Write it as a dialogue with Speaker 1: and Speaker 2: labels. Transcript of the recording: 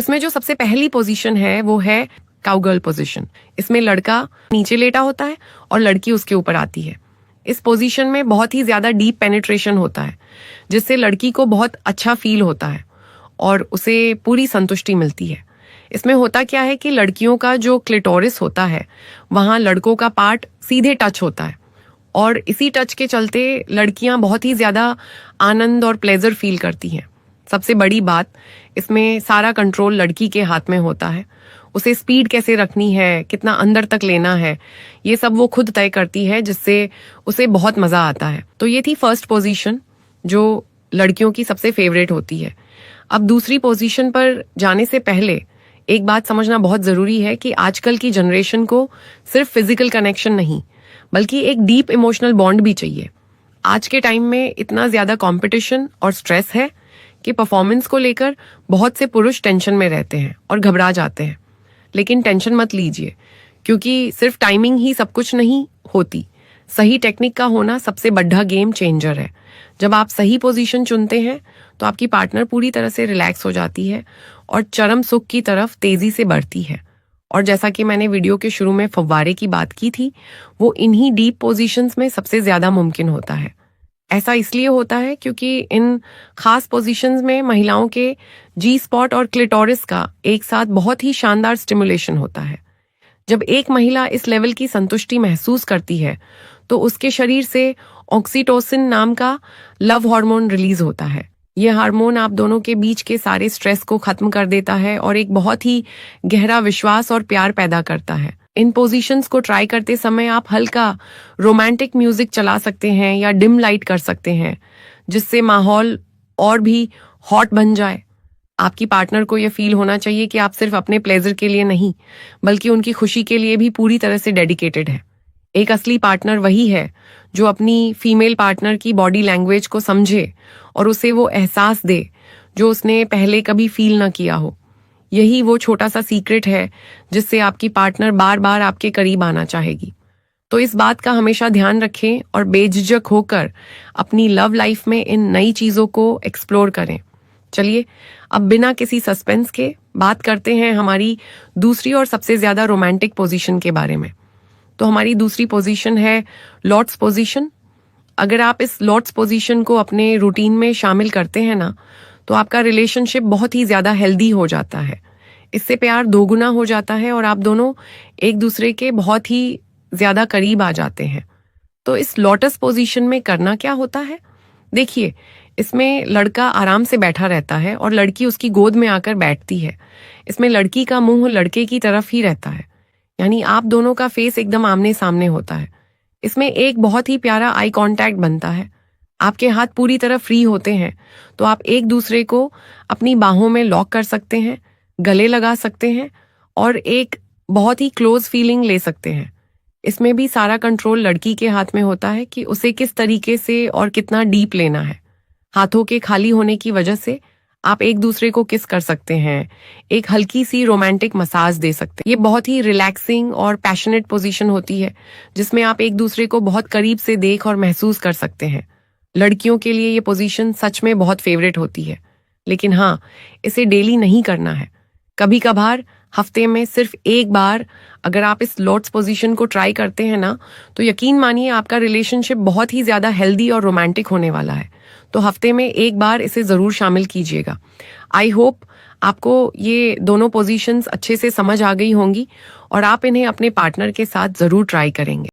Speaker 1: इसमें जो सबसे पहली पोजीशन है वो है काउगर्ल पोजीशन। इसमें लड़का नीचे लेटा होता है और लड़की उसके ऊपर आती है। इस पोजीशन में बहुत ही ज्यादा डीप पेनिट्रेशन होता है, जिससे लड़की को बहुत अच्छा फील होता है और उसे पूरी संतुष्टि मिलती है। इसमें होता क्या है कि लड़कियों का जो क्लिटोरिस होता है वहां लड़कों का पार्ट सीधे टच होता है और इसी टच के चलते लड़कियां बहुत ही ज्यादा आनंद और प्लेजर फील करती हैं। सबसे बड़ी बात, इसमें सारा कंट्रोल लड़की के हाथ में होता है। उसे स्पीड कैसे रखनी है, कितना अंदर तक लेना है, ये सब वो खुद तय करती है, जिससे उसे बहुत मजा आता है। तो ये थी फर्स्ट पोजीशन जो लड़कियों की सबसे फेवरेट होती है। अब दूसरी पोजीशन पर जाने से पहले एक बात समझना बहुत जरूरी है कि आजकल की जनरेशन को सिर्फ फिजिकल कनेक्शन नहीं बल्कि एक डीप इमोशनल बॉन्ड भी चाहिए। आज के टाइम में इतना ज्यादा कंपटीशन और स्ट्रेस है कि परफॉर्मेंस को लेकर बहुत से पुरुष टेंशन में रहते हैं और घबरा जाते हैं। लेकिन टेंशन मत लीजिए, क्योंकि सिर्फ टाइमिंग ही सब कुछ नहीं होती। सही टेक्निक का होना सबसे बड़ा गेम चेंजर है। जब आप सही पोजीशन चुनते हैं तो आपकी पार्टनर पूरी तरह से रिलैक्स हो जाती है और चरम सुख की तरफ तेजी से बढ़ती है। और जैसा कि मैंने वीडियो के शुरू में फव्वारे की बात की थी, वो इन्हीं डीप पोजीशंस में सबसे ज्यादा मुमकिन होता है। ऐसा इसलिए होता है क्योंकि इन खास पोजीशंस में महिलाओं के जी स्पॉट और क्लिटोरिस का एक साथ बहुत ही शानदार स्टिमुलेशन होता है। जब एक महिला इस लेवल की संतुष्टि महसूस करती है तो उसके शरीर से ऑक्सीटोसिन नाम का लव हार्मोन रिलीज होता है। यह हार्मोन आप दोनों के बीच के सारे स्ट्रेस को खत्म कर देता है और एक बहुत ही गहरा विश्वास और प्यार पैदा करता है। इन पोजीशंस को ट्राई करते समय आप हल्का रोमांटिक म्यूजिक चला सकते हैं या डिम लाइट कर सकते हैं, जिससे माहौल और भी हॉट बन जाए। आपकी पार्टनर को यह फील होना चाहिए कि आप सिर्फ अपने प्लेजर के लिए नहीं बल्कि उनकी खुशी के लिए भी पूरी तरह से डेडिकेटेड है। एक असली पार्टनर वही है जो अपनी फीमेल पार्टनर की बॉडी लैंग्वेज को समझे और उसे वो एहसास दे जो उसने पहले कभी फील न किया हो। यही वो छोटा सा सीक्रेट है जिससे आपकी पार्टनर बार बार आपके करीब आना चाहेगी। तो इस बात का हमेशा ध्यान रखें और बेझिझक होकर अपनी लव लाइफ में इन नई चीजों को एक्सप्लोर करें। चलिए अब बिना किसी सस्पेंस के बात करते हैं हमारी दूसरी और सबसे ज्यादा रोमांटिक पोजीशन के बारे में। तो हमारी दूसरी पोजीशन है लॉर्ड्स पोजीशन। अगर आप इस लॉर्ड्स पोजीशन को अपने रूटीन में शामिल करते हैं ना, तो आपका रिलेशनशिप बहुत ही ज्यादा हेल्दी हो जाता है। इससे प्यार दोगुना हो जाता है और आप दोनों एक दूसरे के बहुत ही ज्यादा करीब आ जाते हैं। तो इस लोटस पोजीशन में करना क्या होता है? देखिए, इसमें लड़का आराम से बैठा रहता है और लड़की उसकी गोद में आकर बैठती है। इसमें लड़की का मुंह लड़के की तरफ ही रहता है, यानी आप दोनों का फेस एकदम आमने सामने होता है। इसमें एक बहुत ही प्यारा आई कांटेक्ट बनता है। आपके हाथ पूरी तरह फ्री होते हैं, तो आप एक दूसरे को अपनी बाहों में लॉक कर सकते हैं, गले लगा सकते हैं और एक बहुत ही क्लोज फीलिंग ले सकते हैं। इसमें भी सारा कंट्रोल लड़की के हाथ में होता है कि उसे किस तरीके से और कितना डीप लेना है। हाथों के खाली होने की वजह से आप एक दूसरे को किस कर सकते हैं, एक हल्की सी रोमांटिक मसाज दे सकते हैं। ये बहुत ही रिलैक्सिंग और पैशनेट पोजीशन होती है, जिसमें आप एक दूसरे को बहुत करीब से देख और महसूस कर सकते हैं। लड़कियों के लिए ये पोजीशन सच में बहुत फेवरेट होती है, लेकिन हाँ, इसे डेली नहीं करना है। कभी कभार हफ्ते में सिर्फ एक बार अगर आप इस लॉर्ड्स पोजीशन को ट्राई करते हैं ना, तो यकीन मानिए आपका रिलेशनशिप बहुत ही ज्यादा हेल्दी और रोमांटिक होने वाला है। तो हफ्ते में एक बार इसे जरूर शामिल कीजिएगा। आई होप आपको ये दोनों पोजीशंस अच्छे से समझ आ गई होंगी और आप इन्हें अपने पार्टनर के साथ जरूर ट्राई करेंगे।